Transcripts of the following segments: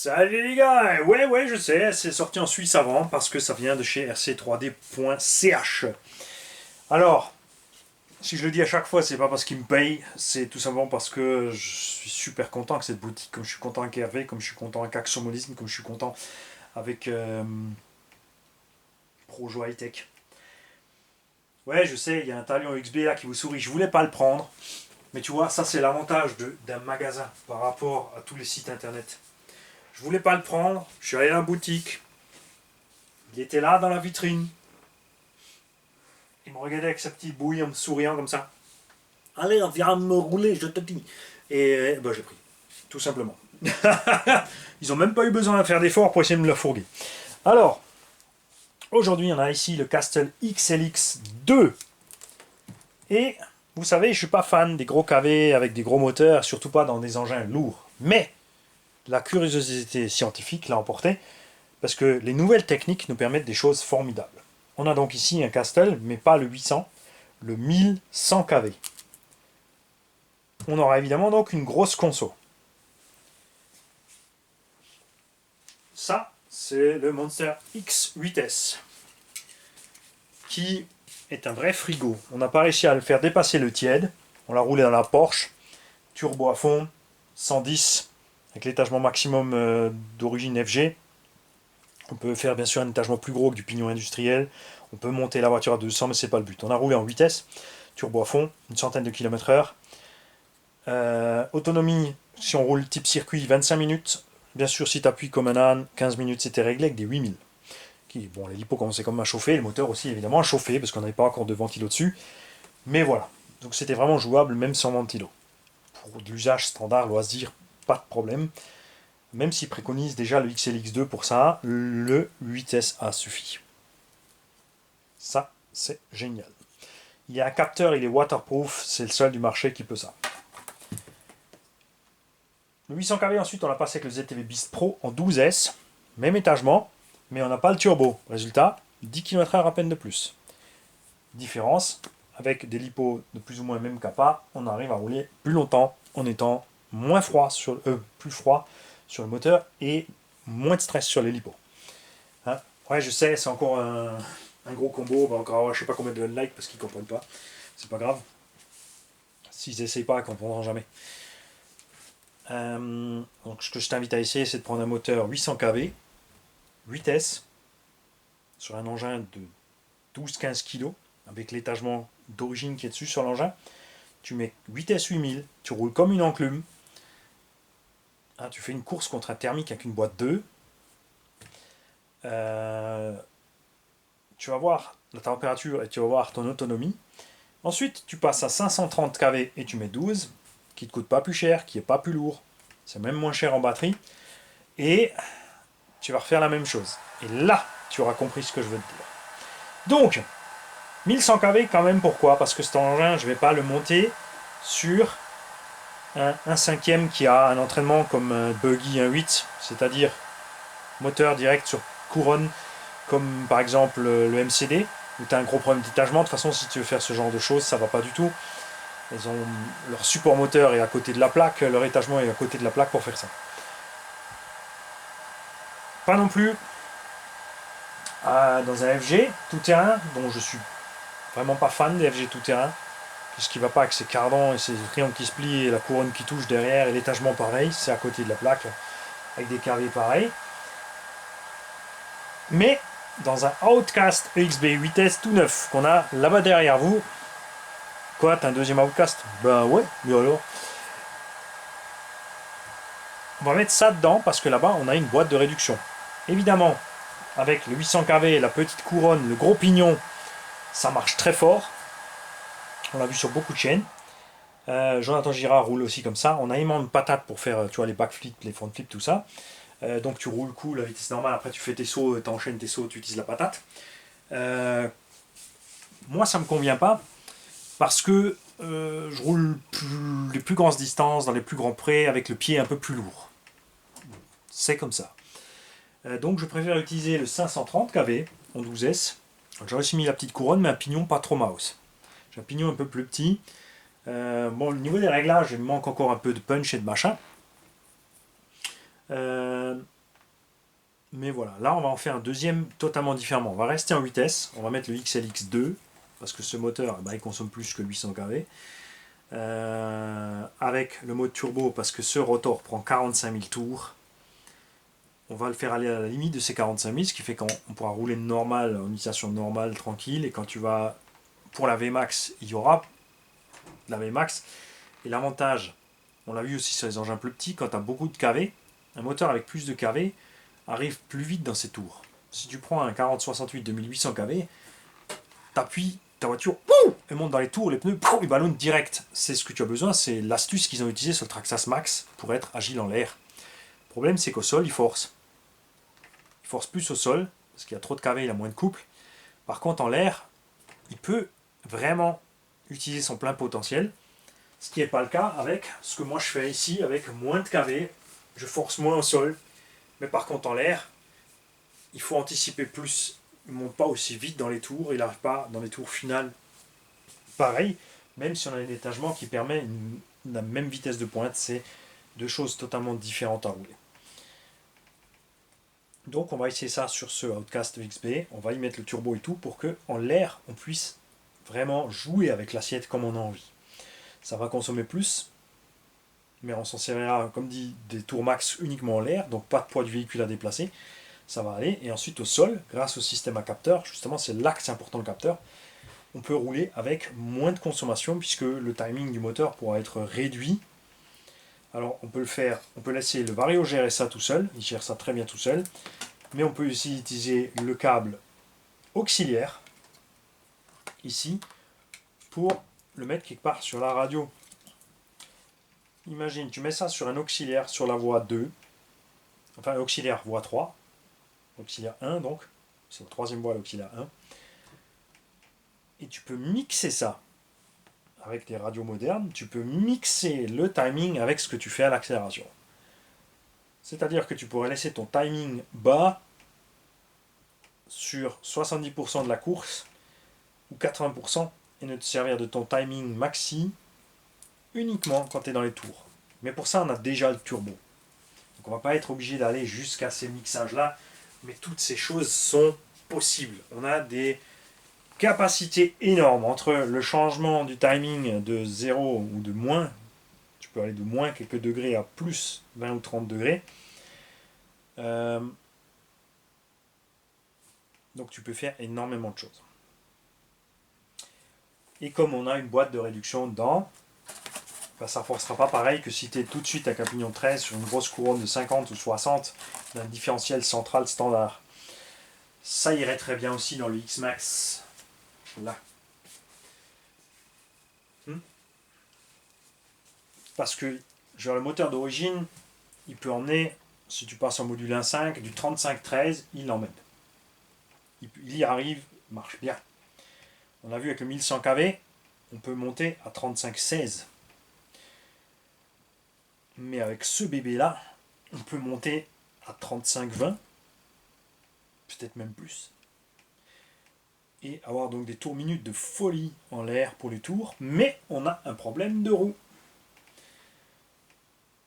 Salut les gars! Ouais, je sais, c'est sorti en Suisse avant parce que ça vient de chez rc3d.ch. Alors, si je le dis à chaque fois, c'est pas parce qu'ils me payent, c'est tout simplement parce que je suis super content avec cette boutique, comme je suis content avec Hervé, comme je suis content avec Axomolisme, comme je suis content avec Projo High Tech. Ouais, je sais, il y a un talion XB là qui vous sourit, je voulais pas le prendre, mais tu vois, ça c'est l'avantage d'un magasin par rapport à tous les sites internet. Je voulais pas le prendre, je suis allé à la boutique, il était là dans la vitrine. Il me regardait avec sa petite bouille en me souriant comme ça. Allez, viens me rouler, je te dis. Et ben, j'ai pris, tout simplement. Ils n'ont même pas eu besoin de faire d'efforts pour essayer de me le fourguer. Alors, aujourd'hui, on a ici le Castle XLX2. Et vous savez, je ne suis pas fan des gros KV avec des gros moteurs, surtout pas dans des engins lourds. Mais la curiosité scientifique l'a emporté, parce que les nouvelles techniques nous permettent des choses formidables. On a donc ici un Castle, mais pas le 800, le 1100 kV. On aura évidemment donc une grosse conso. Ça, c'est le Monster X8S, qui est un vrai frigo. On n'a pas réussi à le faire dépasser le tiède. On l'a roulé dans la Porsche, turbo à fond, 110, avec l'étagement maximum d'origine FG. On peut faire bien sûr un étagement plus gros que du pignon industriel. On peut monter la voiture à 200, mais c'est pas le but. On a roulé en vitesse, turbo à fond, une centaine de km/h. Autonomie, si on roule type circuit, 25 minutes. Bien sûr, si tu appuies comme un âne, 15 minutes c'était réglé avec des 8000. Bon, les lipos commençaient quand même à chauffer, le moteur aussi évidemment à chauffer, parce qu'on n'avait pas encore de ventilo dessus. Mais voilà, donc c'était vraiment jouable même sans ventilo. Pour de l'usage standard, loisir, pas de problème. Même s'ils préconisent déjà le XLX2 pour ça, le 8S a suffi. Ça, c'est génial. Il y a un capteur, il est waterproof, c'est le seul du marché qui peut ça. Le 800 kV, ensuite, on l'a passé avec le ZTV Beast Pro en 12S. Même étagement, mais on n'a pas le turbo. Résultat, 10 km/h à peine de plus. Différence, avec des lipos de plus ou moins même capa, on arrive à rouler plus longtemps en étant plus froid sur le moteur et moins de stress sur les lipos. Hein, ouais, je sais, c'est encore un gros combo. On va encore avoir je sais pas combien de likes parce qu'ils ne comprennent pas. C'est pas grave. S'ils n'essayent pas, ils ne comprendront jamais. Donc ce que je t'invite à essayer, c'est de prendre un moteur 800 kV, 8S, sur un engin de 12-15 kg, avec l'étagement d'origine qui est dessus sur l'engin. Tu mets 8S 8000, tu roules comme une enclume. Hein, tu fais une course contre un thermique avec une boîte 2. Tu vas voir la température et tu vas voir ton autonomie. Ensuite, tu passes à 530 kV et tu mets 12, qui ne te coûte pas plus cher, qui n'est pas plus lourd. C'est même moins cher en batterie. Et tu vas refaire la même chose. Et là, tu auras compris ce que je veux te dire. Donc, 1100 kV quand même, pourquoi? Parce que cet engin, je ne vais pas le monter sur un cinquième qui a un entraînement comme un buggy 1.8, c'est-à-dire moteur direct sur couronne, comme par exemple le MCD, où tu as un gros problème d'étagement. De toute façon, si tu veux faire ce genre de choses, ça ne va pas du tout. Ils ont leur support moteur est à côté de la plaque, leur étagement est à côté de la plaque pour faire ça. Pas non plus dans un FG tout-terrain, dont je suis vraiment pas fan des FG tout-terrain, puisqu'il va pas avec ses cardans et ses triangles qui se plient et la couronne qui touche derrière et l'étagement pareil, c'est à côté de la plaque, avec des carrés pareils. Mais dans un Outcast EXB 8S tout neuf, qu'on a là-bas derrière vous. Quoi, t'as un deuxième Outcast? Ben ouais, mais alors. On va mettre ça dedans parce que là-bas on a une boîte de réduction. Évidemment, avec le 800 kV, la petite couronne, le gros pignon, ça marche très fort. On l'a vu sur beaucoup de chaînes. Jonathan Girard roule aussi comme ça. On a énormément de patates pour faire tu vois, les backflips, les frontflips, tout ça. Donc tu roules cool à vitesse normale. Après tu fais tes sauts, tu enchaînes tes sauts, tu utilises la patate. Moi ça me convient pas parce que je roule les plus grandes distances, dans les plus grands prés, avec le pied un peu plus lourd. C'est comme ça. Donc je préfère utiliser le 530 kV en 12S. J'ai aussi mis la petite couronne, mais un pignon pas trop mouse. J'ai un pignon un peu plus petit. Bon, au niveau des réglages, il me manque encore un peu de punch et de machin. Mais voilà, là on va en faire un deuxième totalement différemment. On va rester en vitesse, on va mettre le XLX2, parce que ce moteur, il consomme plus que 800 kV. Avec le mode turbo, parce que ce rotor prend 45 000 tours. On va le faire aller à la limite de ces 45 000, ce qui fait qu'on pourra rouler normal, en utilisation normale, tranquille. Et quand tu vas pour la VMAX, il y aura la VMAX. Et l'avantage, on l'a vu aussi sur les engins plus petits, quand tu as beaucoup de kV, un moteur avec plus de kV arrive plus vite dans ses tours. Si tu prends un 4068 de 1800 kV, t'appuies, ta voiture, elle monte dans les tours, les pneus, ils ballonnent direct. C'est ce que tu as besoin, c'est l'astuce qu'ils ont utilisée sur le Traxxas Max pour être agile en l'air. Le problème, c'est qu'au sol, il force. Il force plus au sol, parce qu'il y a trop de kV, il a moins de couple. Par contre, en l'air, il peut vraiment utiliser son plein potentiel, ce qui n'est pas le cas avec ce que moi je fais ici, avec moins de kV, je force moins au sol, mais par contre en l'air, il faut anticiper plus, il ne monte pas aussi vite dans les tours, il n'arrive pas dans les tours finales pareil, même si on a un étagement qui permet la même vitesse de pointe, c'est deux choses totalement différentes à rouler. Donc on va essayer ça sur ce Outcast XB, on va y mettre le turbo et tout pour que en l'air on puisse vraiment jouer avec l'assiette comme on a envie. Ça va consommer plus, mais on s'en servira, comme dit, des tours max uniquement en l'air, donc pas de poids du véhicule à déplacer, ça va aller. Et ensuite au sol, grâce au système à capteur, justement c'est là que c'est important le capteur, on peut rouler avec moins de consommation puisque le timing du moteur pourra être réduit. Alors on peut le faire, on peut laisser le Vario gérer ça tout seul, il gère ça très bien tout seul, mais on peut aussi utiliser le câble auxiliaire, ici, pour le mettre quelque part sur la radio. Imagine, tu mets ça sur un auxiliaire sur la voie 2, enfin auxiliaire voie 3, auxiliaire 1 donc, c'est la troisième voie l'auxiliaire 1, et tu peux mixer ça avec des radios modernes, tu peux mixer le timing avec ce que tu fais à l'accélération. C'est-à-dire que tu pourrais laisser ton timing bas sur 70% de la course ou 80% et ne te servir de ton timing maxi uniquement quand tu es dans les tours. Mais pour ça, on a déjà le turbo. Donc on ne va pas être obligé d'aller jusqu'à ces mixages-là, mais toutes ces choses sont possibles. On a des capacités énormes entre le changement du timing de 0 ou de moins, tu peux aller de moins quelques degrés à plus 20 ou 30 degrés. Donc tu peux faire énormément de choses. Et comme on a une boîte de réduction dedans, ça ne forcera pas pareil que si tu es tout de suite avec un pignon 13 sur une grosse couronne de 50 ou 60 d'un différentiel central standard. Ça irait très bien aussi dans le X-Max. Là. Parce que genre, le moteur d'origine, il peut emmener, si tu passes en module 1.5, du 35-13, il l'emmène. Il y arrive, marche bien. On a vu avec le 1100 kV, on peut monter à 35-16. Mais avec ce bébé-là, on peut monter à 35-20, peut-être même plus. Et avoir donc des tours minutes de folie en l'air pour les tours, mais on a un problème de roues.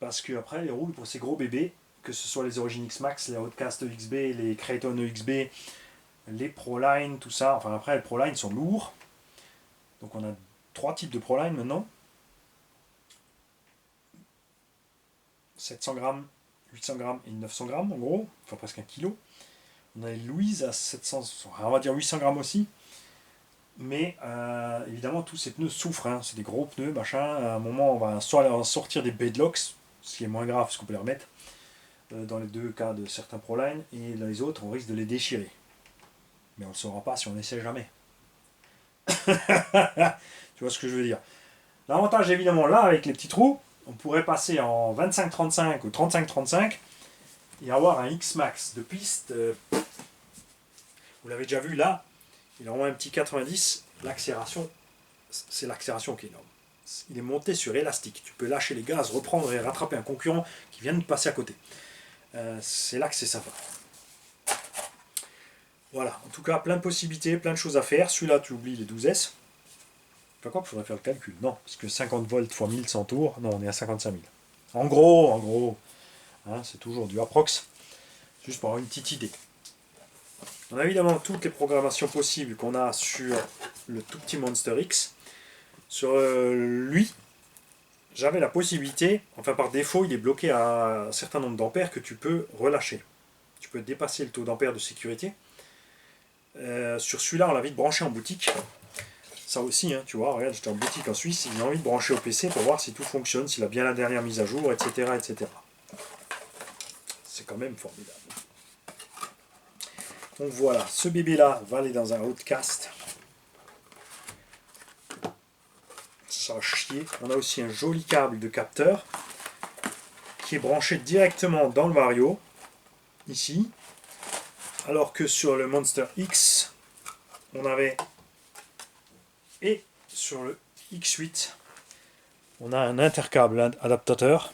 Parce que après les roues pour ces gros bébés, que ce soit les Origin X-Max, les Outcast XB, les Kraton EXB, les Proline, tout ça, enfin après les Proline sont lourds. Donc on a 3 types de Proline maintenant. 700 grammes, 800 grammes et 900 grammes en gros, enfin presque 1 kg. On a les Louise à 700, on va dire 800 grammes aussi. Mais évidemment tous ces pneus souffrent, hein. C'est des gros pneus, machin. À un moment on va soit sortir des bedlocks, ce qui est moins grave parce qu'on peut les remettre dans les deux cas de certains Proline, et dans les autres on risque de les déchirer. Mais on ne le saura pas si on n'essaie jamais. Tu vois ce que je veux dire. L'avantage évidemment là avec les petits trous, on pourrait passer en 25-35 ou 35-35 et avoir un X-Max de piste. Vous l'avez déjà vu là, il a vraiment un petit 90, l'accélération, c'est l'accélération qui est énorme. Il est monté sur élastique. Tu peux lâcher les gaz, reprendre et rattraper un concurrent qui vient de passer à côté. C'est là que c'est sympa. Voilà, en tout cas, plein de possibilités, plein de choses à faire. Celui-là, tu oublies les 12S. Enfin quoi, il faudrait faire le calcul. Non, parce que 50 volts x 1100 tours, non, on est à 55 000. En gros, hein, c'est toujours du approx. Juste pour avoir une petite idée. On a évidemment toutes les programmations possibles qu'on a sur le tout petit Monster X. Sur lui, j'avais la possibilité, enfin par défaut, il est bloqué à un certain nombre d'ampères que tu peux relâcher. Tu peux dépasser le taux d'ampères de sécurité. Sur celui-là, on l'a vite branché en boutique. Ça aussi, hein, tu vois, regarde, j'étais en boutique en Suisse, il a envie de brancher au PC pour voir si tout fonctionne, s'il a bien la dernière mise à jour, etc. etc. C'est quand même formidable. Donc voilà, ce bébé-là va aller dans un Outcast. Ça va chier. On a aussi un joli câble de capteur qui est branché directement dans le Vario, ici. Alors que sur le Monster X, on avait, et sur le X8, on a un intercâble adaptateur.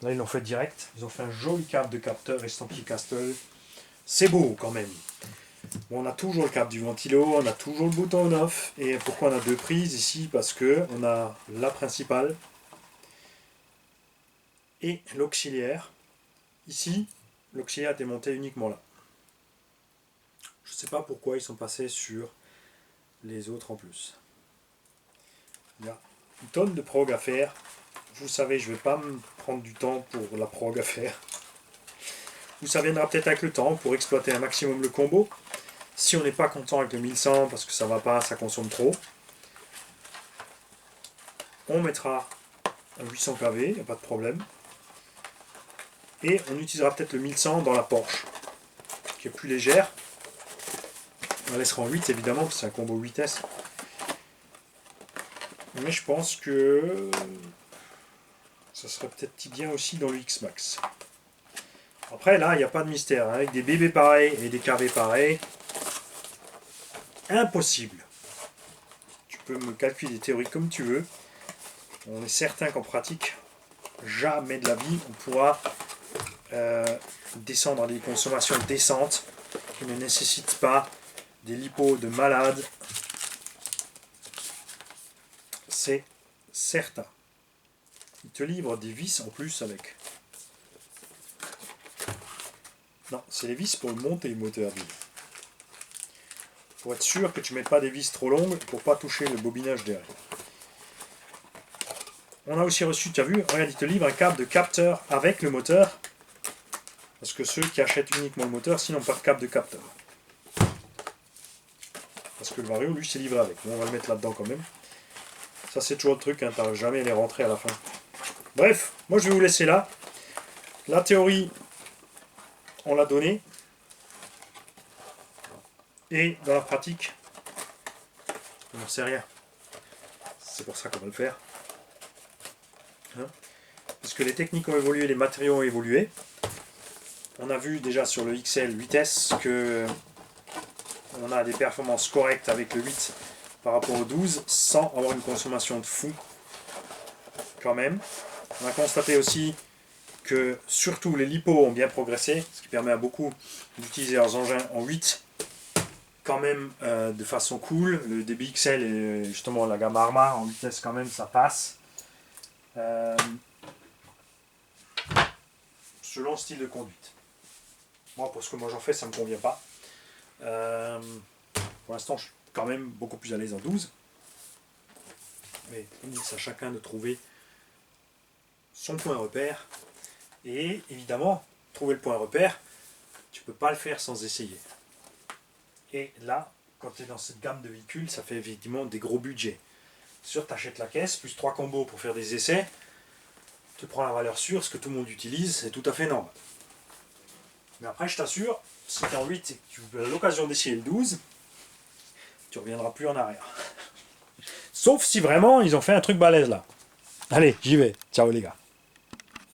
Là, ils l'ont fait direct. Ils ont fait un joli câble de capteur estampillé Castle. C'est beau quand même. Bon, on a toujours le câble du ventilo, on a toujours le bouton on-off. Et pourquoi on a deux prises ici? Parce que on a la principale et l'auxiliaire. Ici, l'auxiliaire est monté uniquement là. Je ne sais pas pourquoi ils sont passés sur les autres en plus. Il y a une tonne de prog à faire. Vous savez, je ne vais pas me prendre du temps pour la prog à faire. Ça viendra peut-être avec le temps pour exploiter un maximum le combo. Si on n'est pas content avec le 1100 parce que ça va pas, ça consomme trop, on mettra un 800 kV, il n'y a pas de problème. Et on utilisera peut-être le 1100 dans la Porsche, qui est plus légère. On la laissera en 8 évidemment, parce que c'est un combo 8S. Mais je pense que ça serait peut-être bien aussi dans le X-Max. Après là, il n'y a pas de mystère, hein. Avec des bébés pareils et des KV pareils, impossible. Tu peux me calculer des théories comme tu veux. On est certain qu'en pratique, jamais de la vie, on pourra descendre à des consommations décentes qui ne nécessitent pas des lipos de malades. C'est certain. Il te livre des vis en plus avec. Non, c'est les vis pour monter le moteur. Pour être sûr que tu ne mettes pas des vis trop longues pour ne pas toucher le bobinage derrière. On a aussi reçu, tu as vu, regarde, il te livre un câble de capteur avec le moteur. Parce que ceux qui achètent uniquement le moteur, sinon pas de câble de capteur. Parce que le Vario, lui, c'est livré avec. Bon, on va le mettre là-dedans quand même. Ça, c'est toujours le truc, hein, tu n'arrives jamais à les rentrer à la fin. Bref, moi je vais vous laisser là. La théorie, on l'a donnée. Et dans la pratique, on n'en sait rien. C'est pour ça qu'on va le faire. Hein, parce que les techniques ont évolué, les matériaux ont évolué. On a vu déjà sur le XL 8S que on a des performances correctes avec le 8 par rapport au 12 sans avoir une consommation de fou quand même. On a constaté aussi que surtout les lipos ont bien progressé, ce qui permet à beaucoup d'utiliser leurs engins en 8 quand même de façon cool. Le DBXL et justement la gamme Arma en vitesse quand même ça passe. Selon le style de conduite. Moi pour ce que moi j'en fais ça me convient pas. Pour l'instant je suis quand même beaucoup plus à l'aise en 12. Mais c'est à chacun de trouver son point repère. Et évidemment, trouver le point repère, tu peux pas le faire sans essayer. Et là, quand tu es dans cette gamme de véhicules, ça fait évidemment des gros budgets. C'est sûr, tu achètes la caisse, plus 3 combos pour faire des essais, tu prends la valeur sûre, ce que tout le monde utilise, c'est tout à fait normal. Mais après, je t'assure, si tu es en 8 et que tu as l'occasion d'essayer le 12, tu reviendras plus en arrière. Sauf si vraiment ils ont fait un truc balèze là. Allez, j'y vais. Ciao les gars.